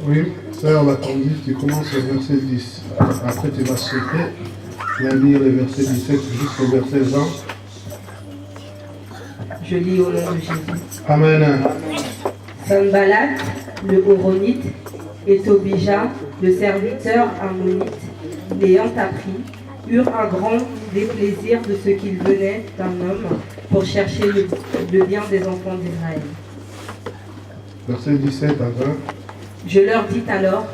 Oui, sœur, la conduite, tu commences au verset 10. Après, tu vas sauter, tu vas lire le verset 17 jusqu'au verset 20. Je lis au nom de Jésus. Amen. Sanballat, le Horonite, et Tobija, le serviteur ammonite, l'ayant appris, eurent un grand déplaisir de ce qu'il venait d'un homme pour chercher le bien des enfants d'Israël. Verset 17 à 20. Je leur dis alors,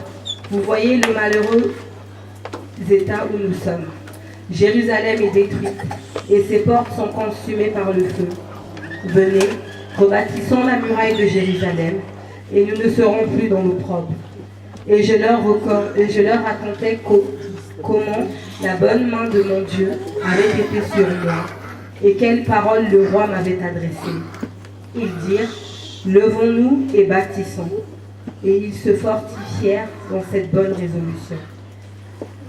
vous voyez le malheureux état où nous sommes. Jérusalem est détruite et ses portes sont consumées par le feu. Venez, rebâtissons la muraille de Jérusalem et nous ne serons plus dans l'opprobre. Et je leur racontais comment la bonne main de mon Dieu avait été sur moi et quelles paroles le roi m'avait adressées. Ils dirent, levons-nous et bâtissons. Et ils se fortifièrent dans cette bonne résolution.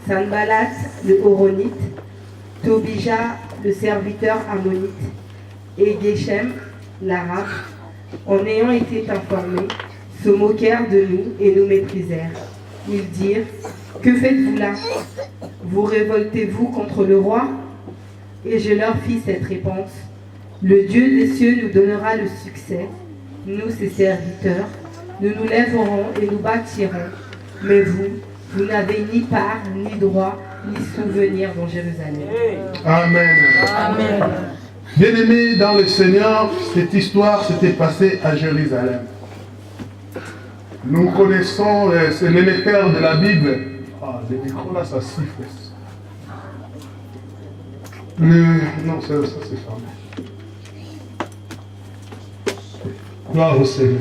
Sanballat, le Horonite, Tobija, le serviteur ammonite, et Geshem, l'arabe, en ayant été informés, se moquèrent de nous et nous méprisèrent. Ils dirent, que faites-vous là? Vous révoltez-vous contre le roi? Et je leur fis cette réponse, le Dieu des cieux nous donnera le succès, nous ses serviteurs, nous nous lèverons et nous bâtirons, mais vous n'avez ni part, ni droit, ni souvenir dans Jérusalem. Amen. Amen. Bien-aimés dans le Seigneur, cette histoire s'était passée à Jérusalem. Nous connaissons, c'est le lecteur de la Bible. Ah, le micro là, ça siffle. Non, ça c'est fermé. Gloire au Seigneur.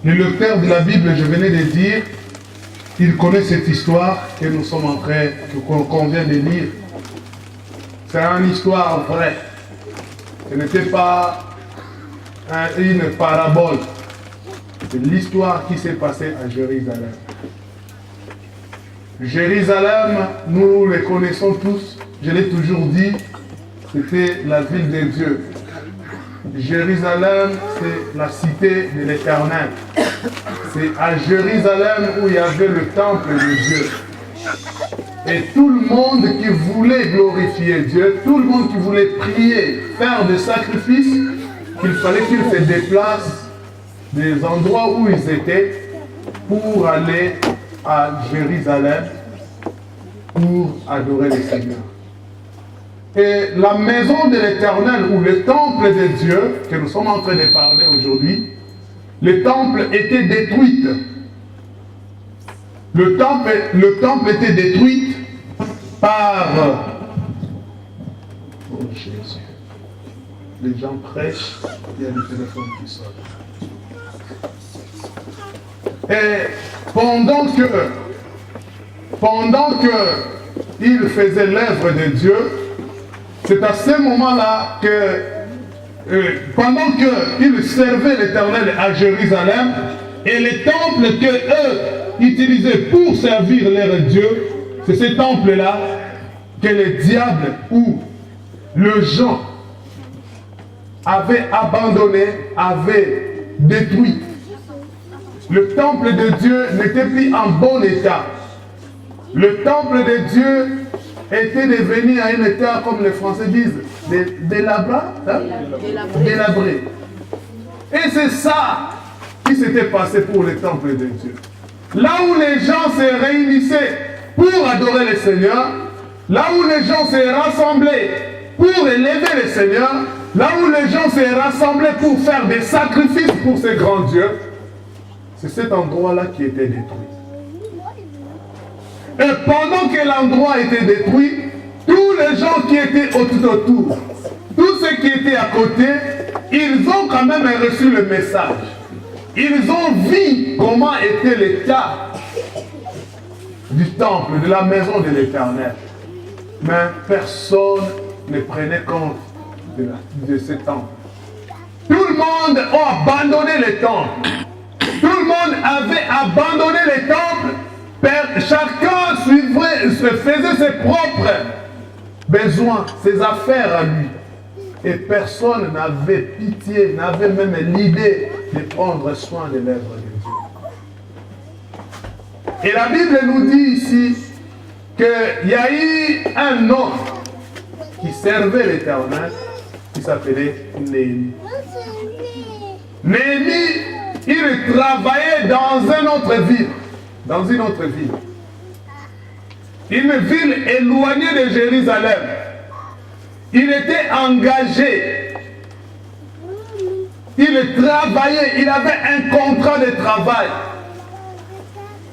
Le lecteur de la Bible, je venais de dire, il connaît cette histoire que nous sommes en train, qu'on vient de lire. C'est une histoire vraie. Ce n'était pas une parabole. C'est l'histoire qui s'est passée à Jérusalem. Jérusalem, nous le connaissons tous. Je l'ai toujours dit, c'était la ville de Dieu. Jérusalem, c'est la cité de l'Éternel. C'est à Jérusalem où il y avait le temple de Dieu. Et tout le monde qui voulait glorifier Dieu, tout le monde qui voulait prier, faire des sacrifices, il fallait qu'ils se déplacent des endroits où ils étaient pour aller à Jérusalem pour adorer le Seigneur. Et la maison de l'Éternel, ou le temple de Dieu, que nous sommes en train de parler aujourd'hui, le temple était détruit. Le temple était détruit par... Oh Jésus. Les gens prêchent, il y a des téléphones qui sonnent. Et pendant que il faisait l'œuvre de Dieu, c'est à ce moment-là que, pendant qu'ils servaient l'Éternel à Jérusalem, et les temples qu'eux utilisaient pour servir leur Dieu, c'est ce temple-là que le diable ou le gens avaient abandonné, avaient détruit. Le temple de Dieu n'était plus en bon état. Le temple de Dieu était devenu à un état, comme les Français disent, délabré. Et c'est ça qui s'était passé pour le temple de Dieu. Là où les gens se réunissaient pour adorer le Seigneur, là où les gens se rassemblaient pour élever le Seigneur, là où les gens se rassemblaient pour faire des sacrifices pour ce grand Dieu, c'est cet endroit-là qui était détruit. Et pendant que l'endroit était détruit, tous les gens qui étaient autour, tous ceux qui étaient à côté, ils ont quand même reçu le message. Ils ont vu comment était l'état du temple, de la maison de l'Éternel. Mais personne ne prenait compte de ce temple. Tout le monde a abandonné le temple. Tout le monde avait abandonné les temples. Chacun faisait ses propres besoins, ses affaires à lui. Et personne n'avait pitié, n'avait même l'idée de prendre soin de l'œuvre de Dieu. Et la Bible nous dit ici qu'il y a eu un homme qui servait l'Éternel, qui s'appelait Néhémie. Néhémie, il travaillait dans une autre ville. Dans une autre ville. Une ville éloignée de Jérusalem. Il était engagé. Il travaillait, il avait un contrat de travail.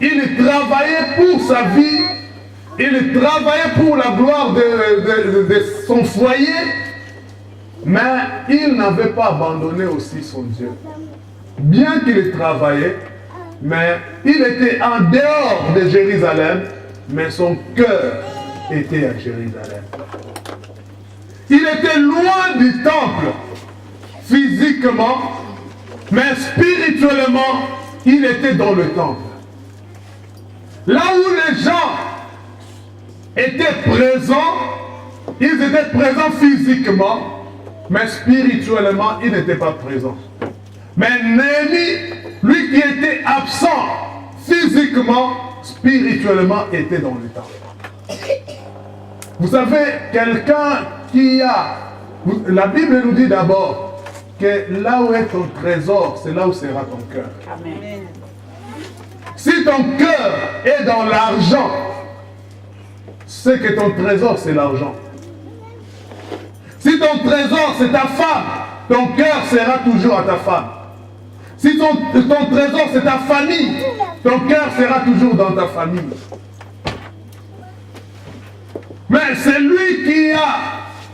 Il travaillait pour sa vie. Il travaillait pour la gloire de son foyer. Mais il n'avait pas abandonné aussi son Dieu. Bien qu'il travaillait, mais il était en dehors de Jérusalem, mais son cœur était à Jérusalem. Il était loin du temple, physiquement, mais spirituellement, il était dans le temple. Là où les gens étaient présents, ils étaient présents physiquement, mais spirituellement, ils n'étaient pas présents. Mais Néhémie, lui qui était absent physiquement, spirituellement, était dans le temple. Vous savez, quelqu'un qui a... La Bible nous dit d'abord que là où est ton trésor, c'est là où sera ton cœur. Amen. Si ton cœur est dans l'argent, c'est que ton trésor, c'est l'argent. Si ton trésor, c'est ta femme, ton cœur sera toujours à ta femme. Si ton trésor, c'est ta famille, ton cœur sera toujours dans ta famille. Mais c'est lui qui a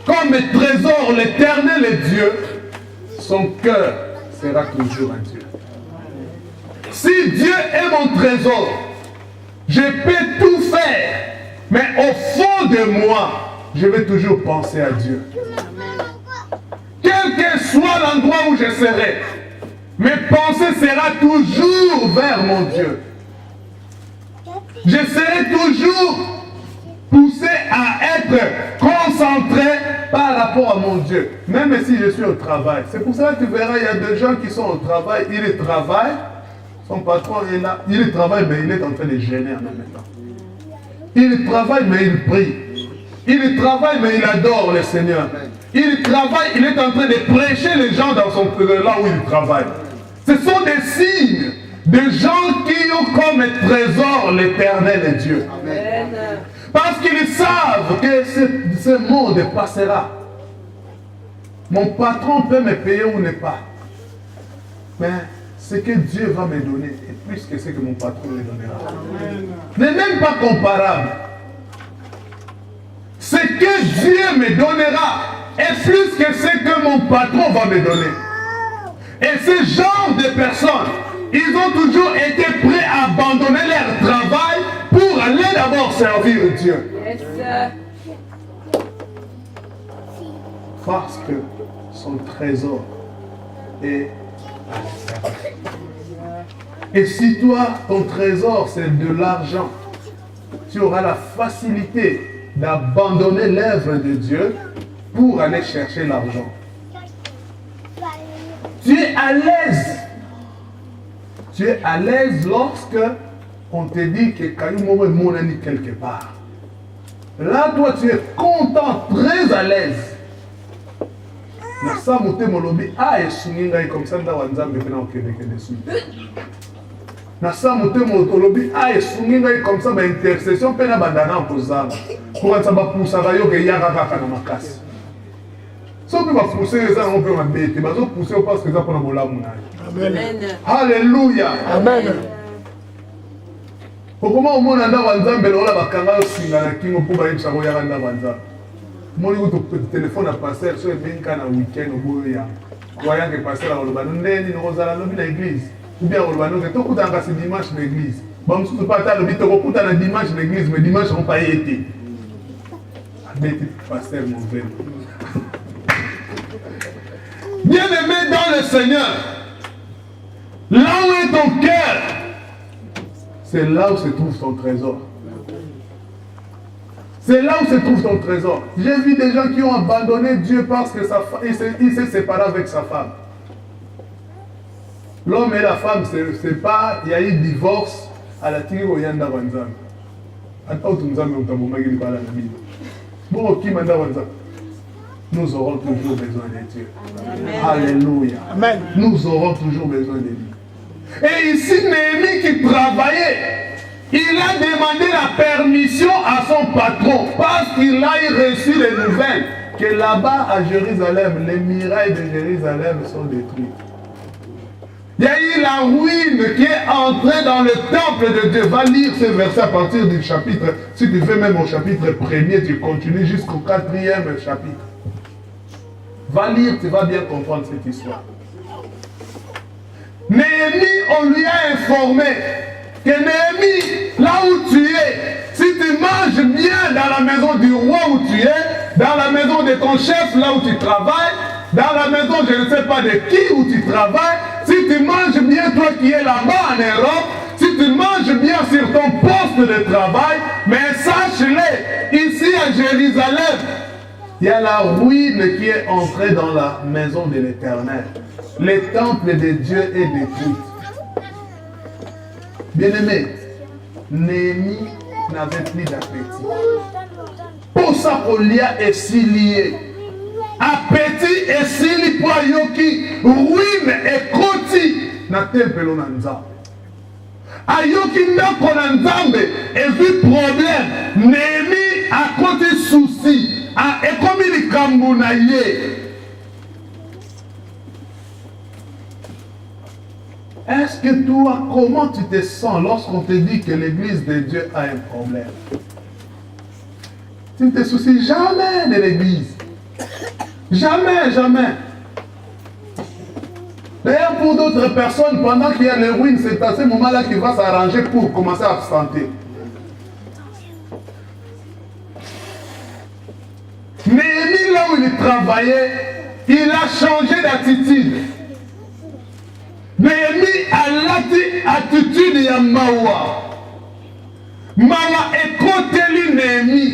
comme trésor l'Éternel et Dieu, son cœur sera toujours un Dieu. Si Dieu est mon trésor, je peux tout faire, mais au fond de moi, je vais toujours penser à Dieu. Quel que soit l'endroit où je serai, mes pensées seront toujours vers mon Dieu. Je serai toujours poussé à être concentré par rapport à mon Dieu. Même si je suis au travail. C'est pour ça que tu verras, il y a des gens qui sont au travail, ils travaillent, son patron est là, il travaille, mais il est en train de gêner en même temps. Il travaille, mais il prie. Il travaille, mais il adore le Seigneur. Il travaille, il est en train de prêcher les gens dans son là où il travaille. Ce sont des signes de gens qui ont comme trésor l'Éternel et Dieu. Amen. Parce qu'ils savent que ce monde passera. Mon patron peut me payer ou ne pas. Mais ce que Dieu va me donner est plus que ce que mon patron me donnera. N'est même pas comparable. Ce que Dieu me donnera est plus que ce que mon patron va me donner. Et ce genre de personnes, ils ont toujours été prêts à abandonner leur travail pour aller d'abord servir Dieu. Parce que son trésor est à l'intérieur. Et si toi, ton trésor, c'est de l'argent, tu auras la facilité d'abandonner l'œuvre de Dieu pour aller chercher l'argent. Tu es à l'aise. Tu es à l'aise lorsque on te dit que Kayumo est mon ami quelque part. Là, toi, tu es content, très à l'aise. Na sa moté molobi a esunginga comme ça nda wanzambe pena okebeke dessus. Na sa moté molobi a esunginga comme ça ba intercession pena bandana kozama. Pour ça ba poussa ba yo ke yaka kaka na makasi. So pe ba pousser les gens on peut mabete, ba zo pousser parce que ça pour na bolamu na. Amen. Alléluia. Amen. Pourquoi au monde nda wanzambe lola bakanga singa na kingo pour ba yebisa ko yaka nda wanzambe. Moi, je téléphone à passer, je suis un week-end au bout de voyant que passer à l'église. Ou bien c'est dimanche l'église. Bon, je ne suis pas à dimanche l'église, mais dimanche on n'a pas été. Pasteur, mon frère. Bien-aimé dans le Seigneur, là où est ton cœur, c'est là où se trouve ton trésor. C'est là où se trouve ton trésor. J'ai vu des gens qui ont abandonné Dieu parce que il s'est séparé avec sa femme. L'homme et la femme, c'est pas, il y a eu divorce alatiki koyanda kwa nzambe ata utu nzambe utabomaki libala na bino bokokima ndako nzambe. Nous aurons toujours besoin de Dieu. Amen. Alléluia. Amen. Nous aurons toujours besoin de lui. Et ici, Néhémie qui travaillait, il a demandé la permission à son patron parce qu'il a reçu les nouvelles que là-bas à Jérusalem, les murailles de Jérusalem sont détruites. Il y a eu la ruine qui est entrée dans le temple de Dieu. Va lire ce verset à partir du chapitre. Si tu veux même au chapitre 1er, tu continues jusqu'au 4e chapitre. Va lire, tu vas bien comprendre cette histoire. Néhémie, on lui a informé que Néhémie, là où tu es, si tu manges bien dans la maison du roi où tu es, dans la maison de ton chef, là où tu travailles, dans la maison, je ne sais pas de qui, où tu travailles, si tu manges bien, toi qui es là-bas en Europe, si tu manges bien sur ton poste de travail, mais sache-le, ici à Jérusalem, il y a la ruine qui est entrée dans la maison de l'Éternel. Le temple de Dieu est détruit. Bien-aimé, Néhémie n'avait plus d'appétit. Pour ça qu'on l'y a essilié. Appétit essili pour Ayoki, ruine et koti na temple na nzambe. Ayoki ndako na nzambe et vu problème, Néhémie a côté souci. Et comme il est est-ce que toi, comment tu te sens lorsqu'on te dit que l'église de Dieu a un problème? Tu ne te soucies jamais de l'église. Jamais, jamais. D'ailleurs, pour d'autres personnes, pendant qu'il y a les ruines, c'est à ce moment-là qu'il va s'arranger pour commencer à absenter. Néhémie, là où il travaillait, il a changé d'attitude. Néhémie a l'attitude de Mawa. Mawa est côté Néhémie.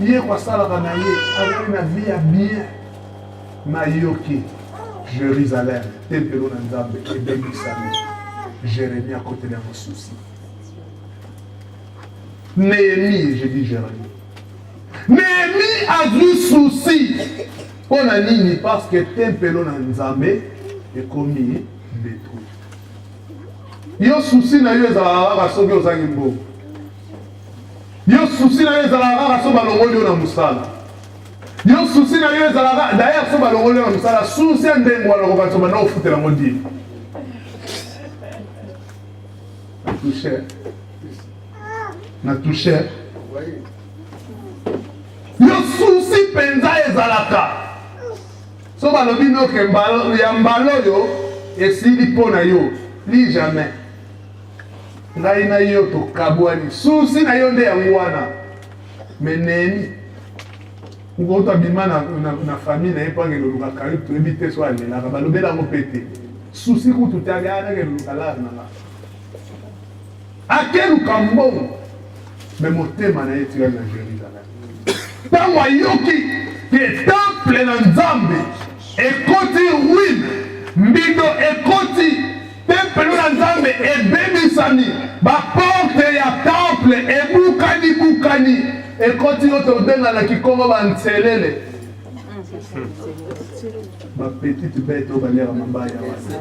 Il est quoi ça là, avec une vie à bien. Mayoki, Jérusalem, Temple Nzambe, et Bénisami. Jérémie à côté de vos soucis. Néhémie, je dis Jérémie. Néhémie a vu souci. On a dit parce que Temple Nzambe est commis détruit. Yo souci na yo ezalaka soki ozangi mbo. Yo souci na yo ezalaka so balongoli yo na musala. Yo souci na yo ezalaka d'ailleurs so balongoli yo na musala souci ndengo wana ko batso bana ofutela modi. Na touché. Yo souci penza ezalaka. So balobi no ke mbalo ya mbalo yo esili pona yo li jamais. Ngai na yo to kabwani. Souci na yo nde yango wana. Meneni. Ngota bimana na famille na epange lo luka to ebite so ale la balobela mo pété. Souci ku tutagana ke luka la na. Akelu kambo. Mais motema na yetu ya Jérusalem. Tango yoki ke temple na Nzambe ekoti ruine mbido ekoti temple na Nzambe ebemisani baporte ya temple ebukani ekoti yoto benga na kikongo banselele ba petite bête au balera mambaya wana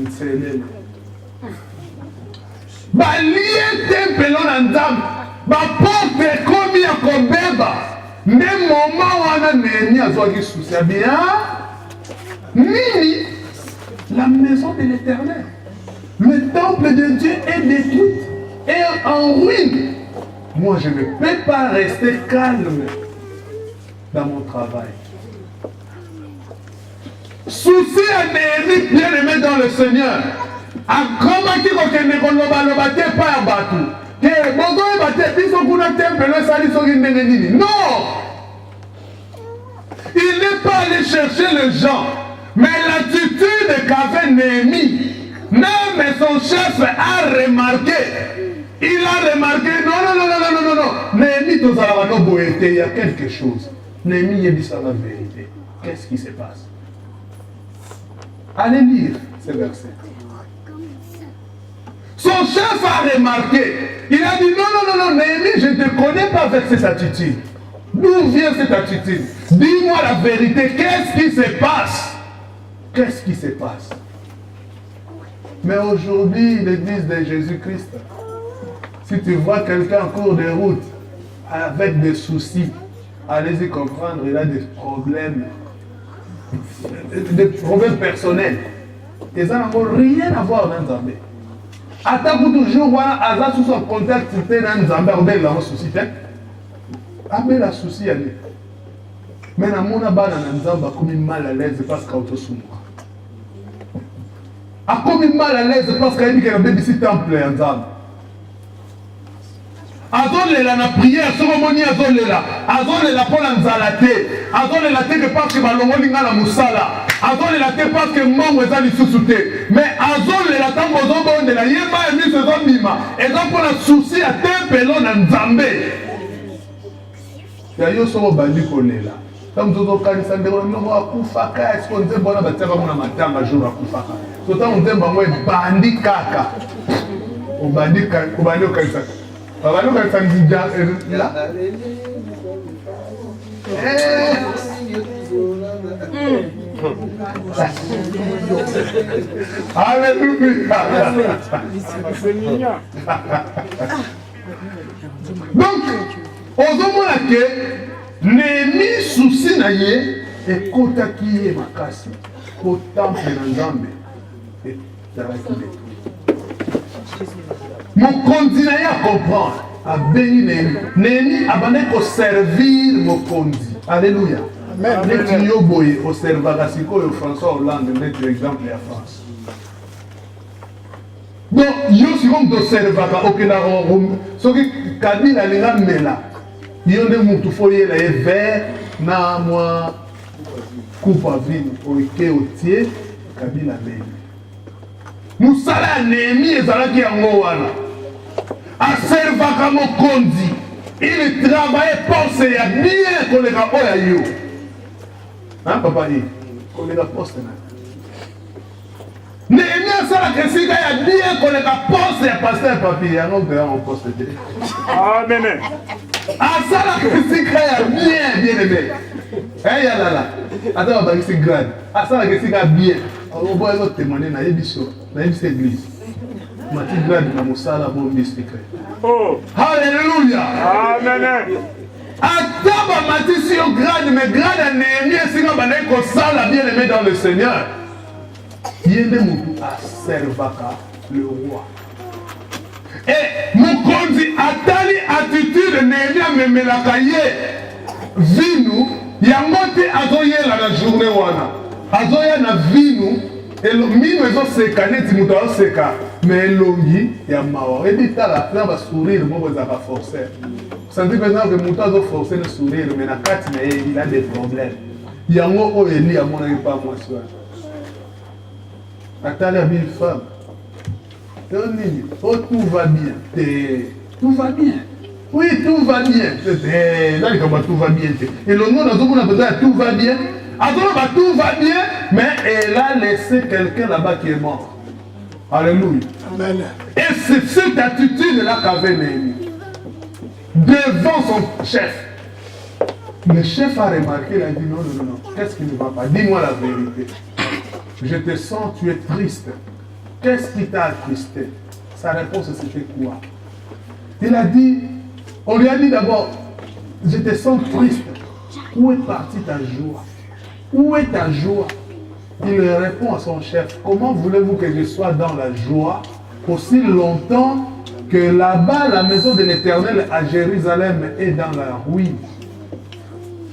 nselele balie temple na Nzambe baporte komi ya kobeba nde moma wana Néhémie azwaki souci ya bien nini la maison de l'Éternel, le temple de Dieu est détruit et en ruine. Moi je ne peux pas rester calme dans mon travail. Souci à Néhémie bien aimé dans le Seigneur. Akomaki kokende koloba te pa ya batu. Que bozo bate biso kuna temple sali soki ndenge nini. Non! Il n'est pas allé chercher les gens, mais l'attitude qu'avait Néhémie, même son chef a remarqué. Il a remarqué, non. Néhémie, il y a quelque chose. Néhémie, il dit ça la vérité. Qu'est-ce qui se passe? Allez lire ce verset. Son chef a remarqué. Il a dit non, Néhémie, je ne te connais pas avec cette attitude. D'où vient cette attitude? Dis-moi la vérité, qu'est-ce qui se passe? Qu'est-ce qui se passe? Mais aujourd'hui, l'église de Jésus-Christ, si tu vois quelqu'un en cours de route avec des soucis, allez-y comprendre, il a des problèmes personnels. Et ça n'a rien à voir avec Nzambe. Attends toujours voir Aza sous son contact, c'était dans Nzambe, on a un souci. Abe la souci allez. Mais na mona bana na Nzamba comme mal à l'aise parce qu'au tosuma. A comme mal à l'aise parce qu'il dit que le bébé ici temple en Nzamba. Azolela na prière soromoni azolela pour la nzalate. Azolela te parce que balongoli nga la musala. Azolela te parce que mongo eza lisusu te. Mais azolela tango ozobondela yeba emi sezobima. Eza pour la souci à tempelo na Nzambe. Ya yo soko bandi kolela. Tant que kanisa ndeko ndeko akufaka est-ce qu'on dit bona bataka mona matanga jour akufaka. So tant on dit bango bandi kaka. O bandi kanisa. Bandi kanisa ndija là. Alléluia. Donc ozomona ke Néhémie souci na ye ekotaki ye makasi po temple na Nzambe ezalaki détruit. Mokonzi na ye acomprendre abengi Néhémie abandaki koservir mokonzi. Alléluia. Neti yo boye oservaka sikoyo François Hollande neti exemple ya France. Donc yo sikoyo toservaka okendaka soki Kabila alinga mela yo nde mutu fo yela ye vert na mwa coupe à vin oike otie Kabila meli. Musala ya Néhémie ezalaki yango wana aservaka mokonzi. Il travaillait poste ya bien koleka oya yo. Hein papa ni koleka poste na. Néhémie asalaka esika ya bien koleka poste ya pasteur papi yango mpe yango poste te. Amen. Asalaka esika ya bien aimé. Yalala ata babakisi grade asalaka esika bien oboya ezotémoigner na ye biso église mati grade na mosala bo mystique. Oh alléluia amen. Ata bamatisi yo grade mais grade ya Néhémie esika bandaki kosala bien aimé dans le Seigneur. Yende mutu aservaka le roi. Et mokonzi atali attitude Néhémie amemelaka ye vinu yango te azoyela na journée wana azoya na vinu minu ezoseka neti mutu azoseka mais elongi ya mawa ebi tala na basourire moko ezalaka forcer senti par exemple que mutu azoforce le sourire mais na kati na ye il a des problèmes yango oyo eli amonaki mpa mwasi wana atali abi une femme oh, tout va bien. Tout va bien. Oui, tout va bien. Tout va bien. Et le nom a besoin tout va bien. Alors, tout va bien, mais elle a laissé quelqu'un là-bas qui est mort. Alléluia. Amen. Et c'est cette attitude-là qu'avait Néhémie. Devant son chef. Le chef a remarqué, il a dit non. Qu'est-ce qui ne va pas? Dis-moi la vérité. Je te sens, tu es triste. Qu'est-ce qui t'a attristé? Sa réponse c'était quoi? Il a dit, on lui a dit d'abord, je te sens triste. Où est partie ta joie? Où est ta joie? Il répond à son chef, comment voulez-vous que je sois dans la joie aussi longtemps que là-bas la maison de l'Éternel à Jérusalem est dans la ruine?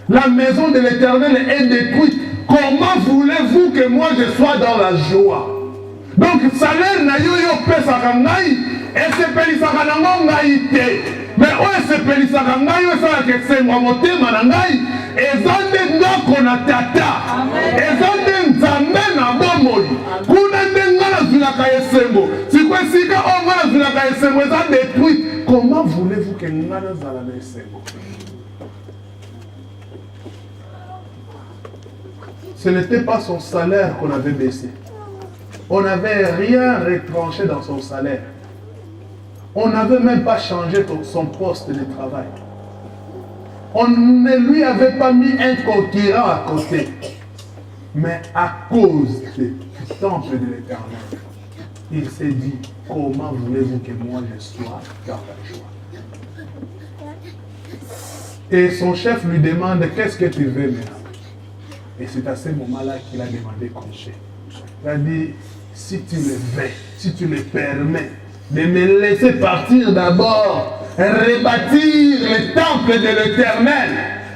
La maison de l'Éternel est détruite. Comment voulez-vous que moi je sois dans la joie? Donc, salaire na yo pesaka ngai, esepelisaka nango ngai te. Mais oyo esepelisaka ngai oyo esalaka esengo motema na ngai, eza nde ndako na tata. Eza nde Nzambe na bomoi. Kuna nde nga nazwilaka esengo. Siko esika oyo nga nazwilaka esengo eza détruite. Comment voulez-vous que nga nazala na esengo? Ce n'était pas son salaire qu'on avait baissé. On n'avait rien retranché dans son salaire. On n'avait même pas changé son poste de travail. On ne lui avait pas mis un concurrent à côté. Mais à cause du temple de l'Éternel, il s'est dit, comment voulez-vous que moi je sois dans la joie? Et son chef lui demande, qu'est-ce que tu veux maintenant? Et c'est à ce moment-là qu'il a demandé congé. Il a dit, si tu le veux, si tu le permets, de me laisser partir d'abord, rebâtir le temple de l'Éternel.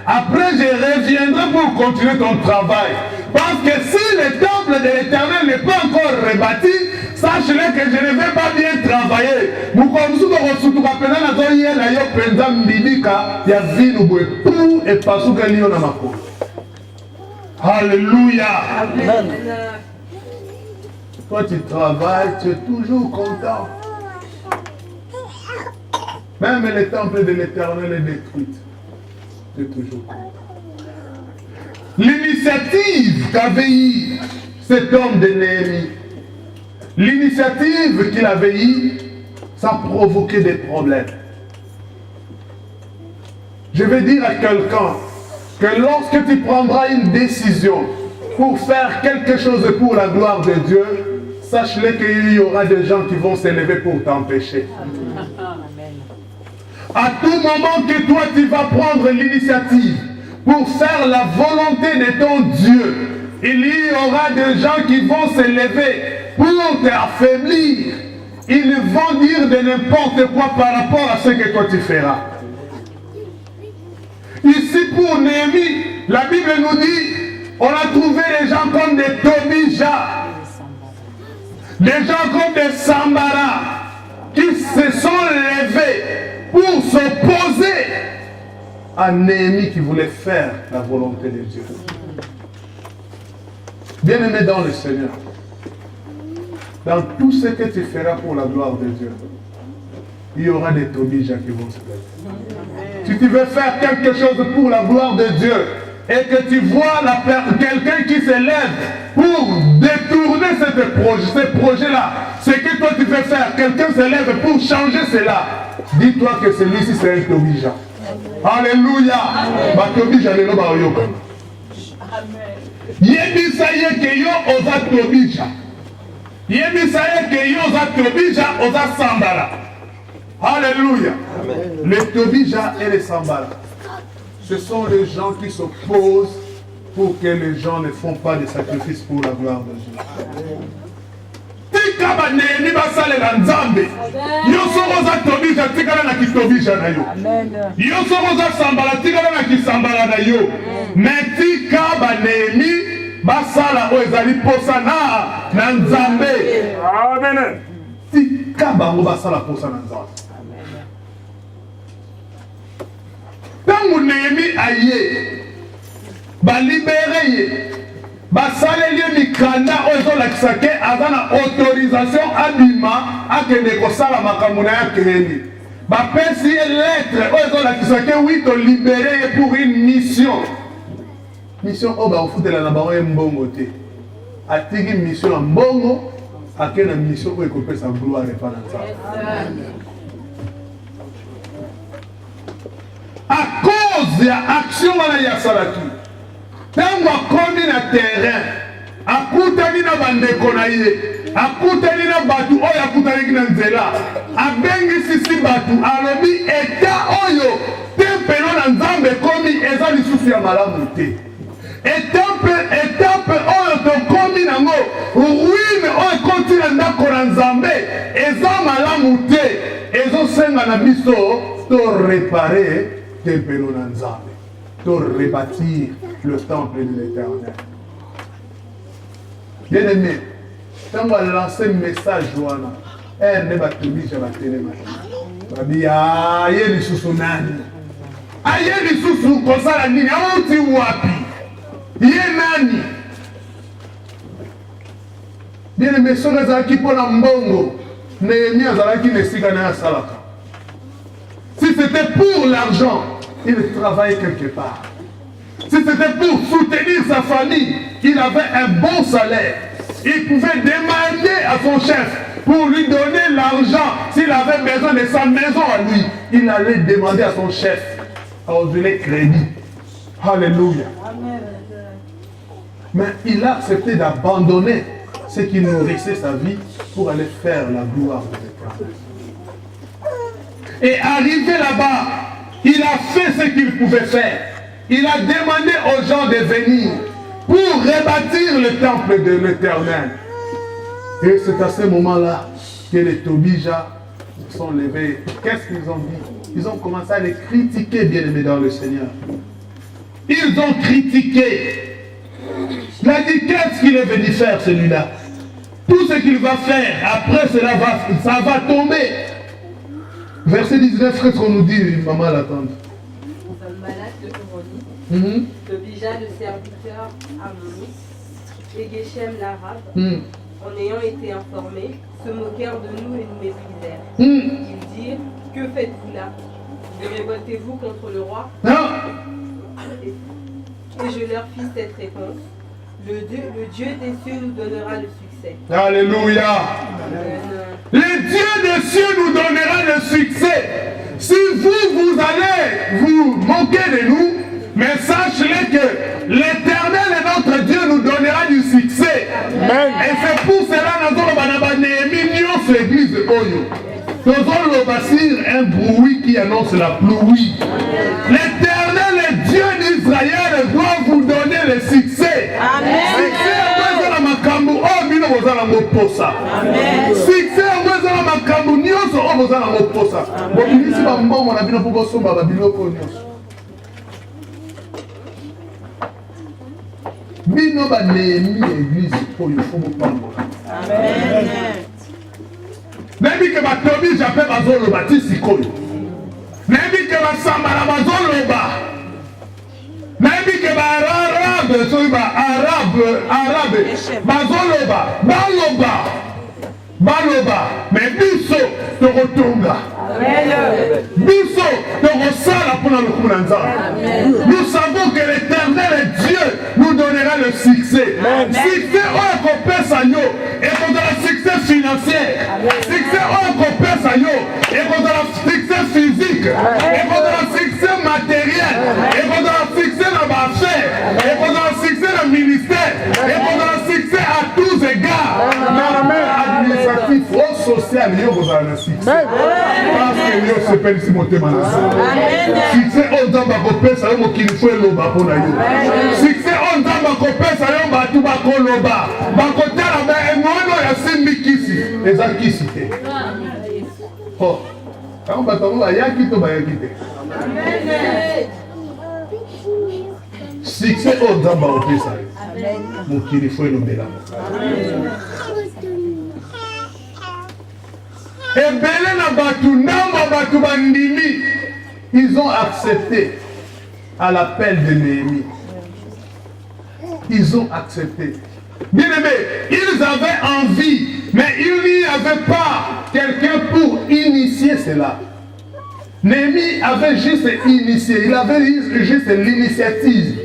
Après, je reviendrai pour continuer ton travail. Parce que si le temple de l'Éternel n'est pas encore rebâti, sache-le que je ne vais pas bien travailler. Alléluia. Amen. Toi, tu travailles, tu es toujours content. Même le temple de l'Éternel est détruit. Tu es toujours content. L'initiative qu'avait eue cet homme de Néhémie, l'initiative qu'il avait eue, ça provoquait des problèmes. Je vais dire à quelqu'un que lorsque tu prendras une décision pour faire quelque chose pour la gloire de Dieu, sache-le qu'il y aura des gens qui vont s'élever pour t'empêcher. À tout moment que toi tu vas prendre l'initiative pour faire la volonté de ton Dieu, il y aura des gens qui vont s'élever pour t'affaiblir. Ils vont dire de n'importe quoi par rapport à ce que toi tu feras. Ici pour Néhémie, la Bible nous dit, on a trouvé les gens comme des Tobija, des gens comme des Sambara, qui se sont levés pour s'opposer à Néhémie qui voulait faire la volonté de Dieu. Bien-aimé dans le Seigneur, dans tout ce que tu feras pour la gloire de Dieu, il y aura des Tobija qui vont se lever. Si tu veux faire quelque chose pour la gloire de Dieu et que tu vois quelqu'un qui se lève pour détourner ce projet-là, ce que toi tu veux faire, quelqu'un se lève pour changer cela, dis-toi que celui-ci c'est un Tobija. Alléluia. Tobija lelo ba oyoka. Yebisa ye ke yo oza Tobija. Yebisa ye ke yo oza Tobija oza Sambara. Alléluia. Les Tobija et les Sambara, ce sont les gens qui s'opposent pour que les gens ne font pas de sacrifices pour la gloire de Dieu. Tika ba Néhémie basalela Nzambe. Yo soko za Tobija tikala na kitobija na yo. Yo soko za Sambara tikala na kisambara na yo. Mais tika ba Néhémie basala o ezali posa na Nzambe. Amen. Tika bango basala posa na Nzambe. Tango Néhémie aye, libéré ye, basaleli mikanda ozo lakisake azana autorisation abima akende kosala makambo na yakeni. Bapesi lettre ozo lakisake oui to libéré pour une mission. Mission oba ofutela na bango mbongo te. Atiki mission na mbongo, akena mission ko ekopesa gloire pa na Nzambe. À cause de l'action de Yasalaki, tango akomi na terrain, akutani na bandeko na ye, akutani na batu oyo akutani na nzela, abengi sisi batu, alobi eta oyo, tempelo na Nzambe komi eza lisusu ya malamu te. Etape oyo tokomi nango, ruine oyo koti na ndako na Nzambe, eza malamu te, ezo senga na biso to réparer tempelo na Nzambe, pour rebâtir le temple de l'Éternel. Bien-aimé, quand on a lancé un message, elle ne va te dire, je vais te dire, je vais dire, aïe, les sous-nani. Aïe, les sous-sous, comme ça, la nini, on dit wapi. Yé nani. Bien-aimé, ce que ça qui pour la mbongo, Néhémie azalaki nesika na salaka. Si c'était pour l'argent, il travaillait quelque part. Si c'était pour soutenir sa famille, il avait un bon salaire. Il pouvait demander à son chef pour lui donner l'argent. S'il avait besoin de sa maison à lui, il allait demander à son chef à donner crédit. Alléluia. Mais il a accepté d'abandonner ce qui nourrissait sa vie pour aller faire la gloire de l'Éternel. Et arrivé là-bas, il a fait ce qu'il pouvait faire. Il a demandé aux gens de venir pour rebâtir le temple de l'Éternel. Et c'est à ce moment-là que les Tobija sont levés. Qu'est-ce qu'ils ont dit? Ils ont commencé à les critiquer, bien-aimés dans le Seigneur. Ils ont critiqué. Il a dit, qu'est-ce qu'il est venu faire celui-là? Tout ce qu'il va faire, après cela, ça va tomber. Verset 19, qu'est-ce qu'on nous dit, maman l'attente? Malak de Horoni, Tobija le serviteur Ammonis et Geshem l'arabe, en ayant été informés, se moquèrent de nous et nous méprisèrent. Ils dirent, que faites-vous là? Ne révoltez-vous contre le roi? Non. Et je leur fis cette réponse. Le Dieu des cieux nous donnera le succès. Alléluia. Le Dieu des cieux nous donnera le succès. Si vous allez vous moquer de nous, mais sachez que l'Éternel et notre Dieu nous donnera du succès. Amen. Et c'est pour cela que nous avons mis l'église de Oyo. Nous avons bâtir un bruit qui annonce la pluie. L'Éternel et Dieu d'Israël doit vous donner le succès. Amen. Succès à makambu oh bino bozala moposa. Amen. Succès à makambu nyonso oh bozala moposa. Bobinisi ba mbongo na bino poko somba ba biloko nyonso. Bino ba Néhémie église oyo faut bopambola. Amen. Nayebi ke batobi jape bazoloba ti sikoyo. Nayebi ke basambala bazoloba. Nayebi ke baarabe soki baarabe bazoloba baloba mais biso tokotonga. Biso tokosala mpona lokumu na Nzambe. Nous savons que l'Éternel et Dieu nous donnera le succès. Succès oyo kopesa yo ekozala succès financier. Succès oyo kopesa yo ekozala succès physique. Ekozala succès matériel. Ekozala succès na baaffaire. Ekozala succès na ministère. Ekozala succès à tous égards. Na domaine administratif ou social yo kozala na succès. Parce que yo sepeli si motema na Nzambe. Succès oyo Nzambe akopesa yo mokili fo eloba mpona yo. Succès oyo Nzambe akopesa yo bato bakoloba bakotala engwana oyo asimbi kisi eza kisi te. Tango bato yango bayaki to bayaki te. Succès oyo Nzambe akopesa yo mokili fo elobelama. Ebele na batu ndamba batu bandimi, ils ont accepté à l'appel de Néhémie. Ils ont accepté. Bien aimé, ils avaient envie, mais il n'y avait pas quelqu'un pour initier cela. Néhémie avait juste initié, il avait juste l'initiative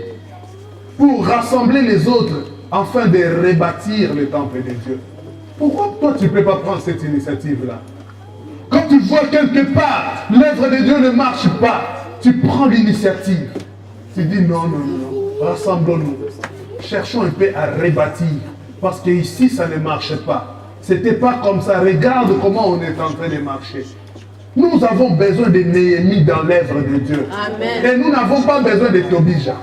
pour rassembler les autres afin de rebâtir le temple de Dieu. Pourquoi toi tu ne peux pas prendre cette initiative-là? Quand tu vois quelque part, l'œuvre de Dieu ne marche pas, tu prends l'initiative. Tu dis non, rassemblons-nous. Cherchons un peu à rebâtir. Parce qu'ici, ça ne marche pas. C'était pas comme ça. Regarde comment on est en train de marcher. Nous avons besoin de Néhémie dans l'œuvre de Dieu. Amen. Et nous n'avons pas besoin de Tobija.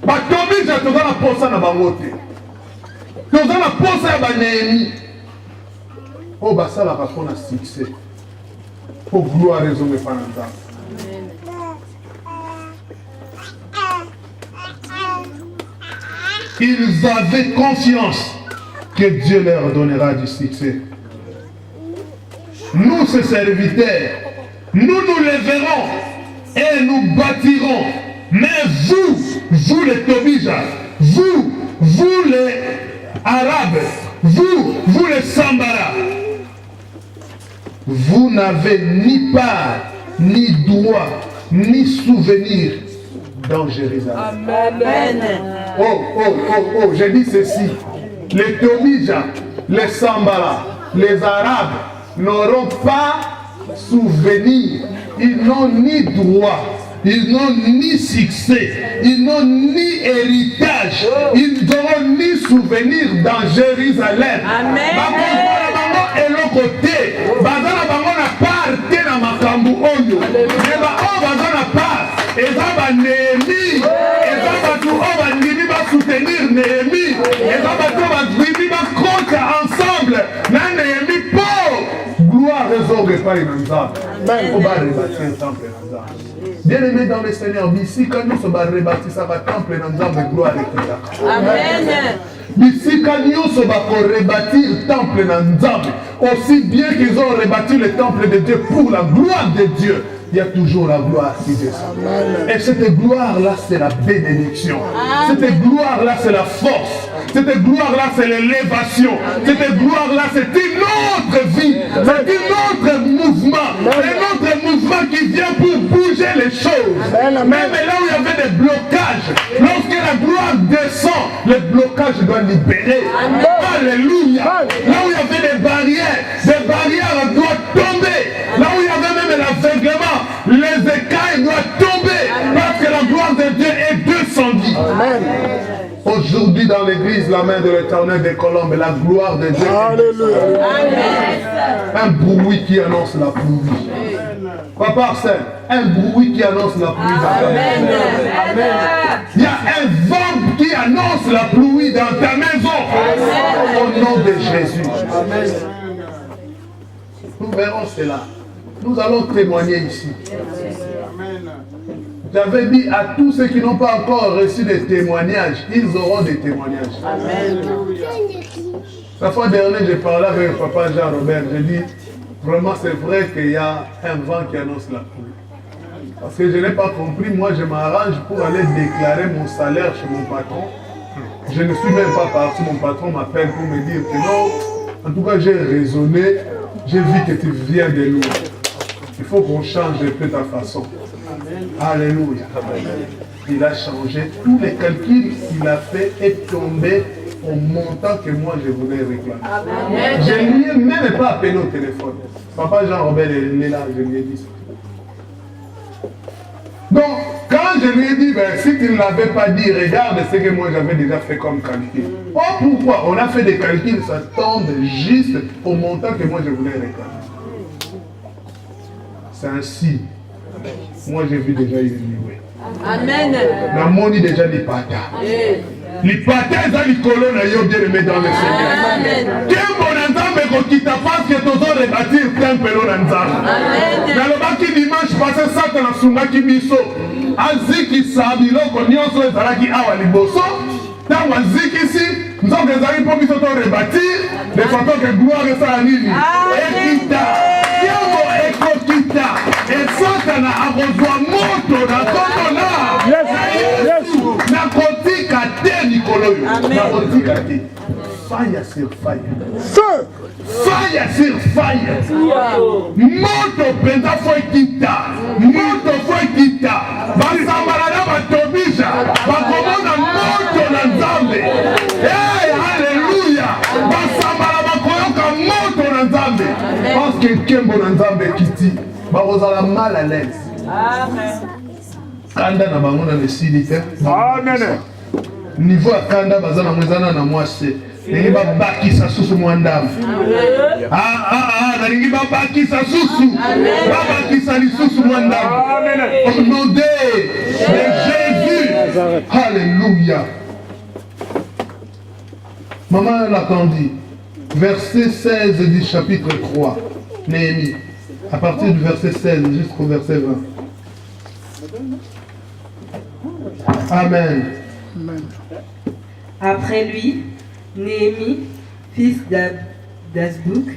Tobija, tu as la posa na bangote. Tu as la posa na Néhémie. Oh, bah ça, la rapport a succès. Pour gloire et hommes et femmes. Ils avaient confiance que Dieu leur donnera du succès. Nous, ses serviteurs, nous lèverons et nous bâtirons. Mais vous les Tobija, vous les Arabes, vous les Sambara, vous n'avez ni part, ni droit, ni souvenir dans Jérusalem. Amen. Oh, j'ai dit ceci. Les Tobija, les Sambala, les Arabes n'auront pas souvenir, ils n'ont ni droit, ils n'ont ni succès, ils n'ont ni héritage, ils n'auront ni souvenir dans Jérusalem. Amen. Soutenir Néhémie, et va ensemble, Néhémie pauvre. Gloire résorbe pas les Nanzab. On va rebâtir le temple Nanzab. Bien aimé dans le Seigneur, ici quand nous sommes rebâtir ça va temple Nanzab de gloire et tout. Amen. Ici quand nous sommes rebâtir le temple Nanzab, aussi bien qu'ils ont rebâti le temple de Dieu pour la gloire de Dieu. Il y a toujours la gloire qui descend. Et cette gloire-là, c'est la bénédiction. Cette gloire-là, c'est la force. Cette gloire-là, c'est l'élévation. Cette gloire-là, c'est une autre vie. C'est un autre mouvement. Un autre mouvement qui vient pour bouger les choses. Même là où il y avait des blocages, lorsque la gloire descend, le blocage doit libérer. Alléluia. Là où il y avait des barrières doivent tomber. Là où il y avait même l'aveuglement, les écailles doivent tomber. Parce que la gloire de Dieu est descendue. Amen. Aujourd'hui dans l'église, la main de l'Éternel des colombes, la gloire de Dieu. Alléluia. Un bruit qui annonce la pluie. Papa Arsène, un bruit qui annonce la pluie. Amen. Il y a un vent qui annonce la pluie dans ta maison. Au nom de Jésus. Amen. Nous verrons cela. Nous allons témoigner ici. J'avais dit à tous ceux qui n'ont pas encore reçu des témoignages, ils auront des témoignages. Amen. La fois dernière, j'ai parlé avec papa Jean-Robert. J'ai dit, vraiment, c'est vrai qu'il y a un vent qui annonce la pluie. Parce que je n'ai pas compris. Moi, je m'arrange pour aller déclarer mon salaire chez mon patron. Je ne suis même pas parti. Mon patron m'appelle pour me dire que non. En tout cas, j'ai raisonné. J'ai vu que tu viens de loin. Il faut qu'on change un peu ta façon. Alléluia. Il a changé. Tous les calculs qu'il a fait est tombé au montant que moi je voulais réclamer. Amen. Je ne lui ai même pas appelé au téléphone. Papa Jean-Robert est là, je lui ai dit ça. Donc, quand je lui ai dit, ben, si tu ne l'avais pas dit, regarde ce que moi j'avais déjà fait comme calcul. Oh, pourquoi? On a fait des calculs, ça tombe juste au montant que moi je voulais réclamer. C'est ainsi. Moi j'ai vu déjà il est loué. Amen. La moni déjà les patas. Les patas, ils ont les colonnes à yo bien aimé dans le Seigneur. Quel bon ensemble qu'on quitte parce que tous autres rebâtir temple ensemble. Dans le baki dimanche passé, Satan a souma qui miso. Aziki sabilo qu'on y a sur les araki awa liboso. Dans la ziki ici, nous avons des amis pour miso to rebâtir. Les photos que gloire et ça à nini. Ekita. Et Satan a besoin de moto dans ton honneur. Na kotika te Nicolo. Na kotika te. Fire sur fire. Feu. Fire sur fire. Moto penza foi kita. Moto foi kita. Basambalana batobisha. Bakomona moto na Nzambe. Hey, alléluia. Basambala bakoyoka moto na Nzambe. Parce que Kembo na Nzambe kiti. Barozala mal à l'aise. Amen. Kanda na bango na lesili te. Amen. Niveau ya kanda bazana mwezana na mwase. Nengi babakisa susu mwandam. Nengi babakisa susu. Babakisa lisusu mwandam. Amen. Au nom de Jésus. Alléluia. Maman l'attendit. Verset 16 du chapitre 3. Néhémie. À partir du verset 16 jusqu'au verset 20. Amen. Après lui, Néhémie, fils d'Azbouk,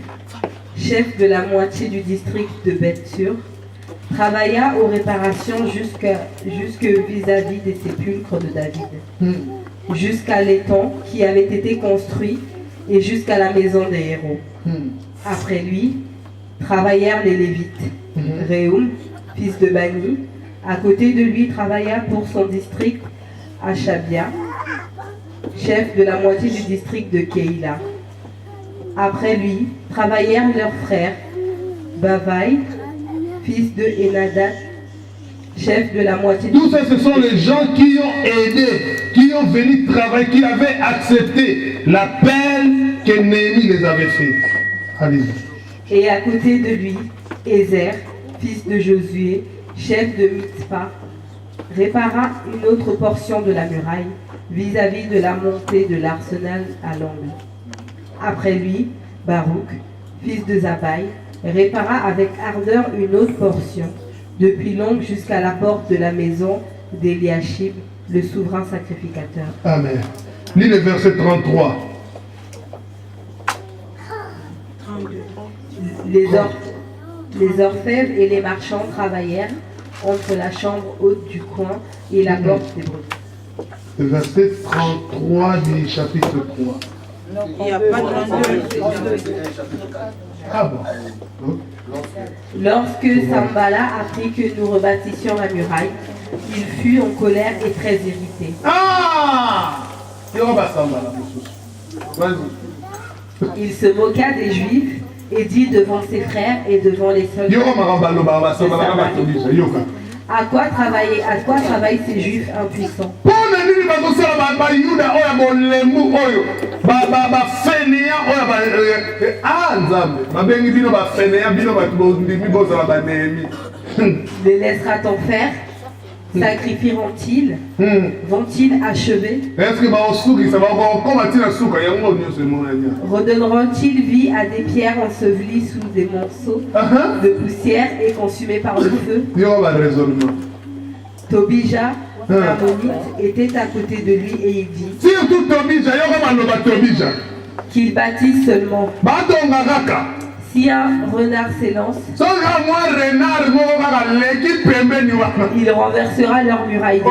chef de la moitié du district de Beth-Sur, travailla aux réparations jusque vis-à-vis des sépulcres de David, jusqu'à l'étang qui avait été construit et jusqu'à la maison des héros. Après lui, travaillèrent les Lévites. Réum, fils de Bani, à côté de lui travailla pour son district Achabia, chef de la moitié du district de Keïla. Après lui, travaillèrent leurs frères, Bavaï, fils de Enadad, chef de la moitié Tout ça, ce sont les gens qui ont aidé, qui ont venu travailler, qui avaient accepté l'appel que Néhémie les avait fait. Allez-y. Et à côté de lui, Ézer, fils de Josué, chef de Mitzpah, répara une autre portion de la muraille vis-à-vis de la montée de l'arsenal à l'angle. Après lui, Baruch, fils de Zabaï, répara avec ardeur une autre portion, depuis l'angle jusqu'à la porte de la maison d'Eliashib, le souverain sacrificateur. Amen. Lis le verset 33. Les orfèvres et les marchands travaillèrent entre la chambre haute du coin et la porte des brebis. Le verset 33 du chapitre 3. Il n'y a pas 32. Ah bon. Lorsque Sambala apprit que nous rebâtissions la muraille, il fut en colère et très irrité. Ah! Vas-y. Il se moqua des Juifs et dit devant ses frères et devant les soldats: à quoi travaillent ces Juifs impuissants? Les laissera-t-on faire? Sacrifieront-ils? Vont-ils achever? Redonneront-ils vie à des pierres ensevelies sous des monceaux de poussière et consumées par le feu? Tobija, l'ammonite, était à côté de lui et il dit qu'il bâtisse seulement. Si un renard s'élance, il renversera leur muraille.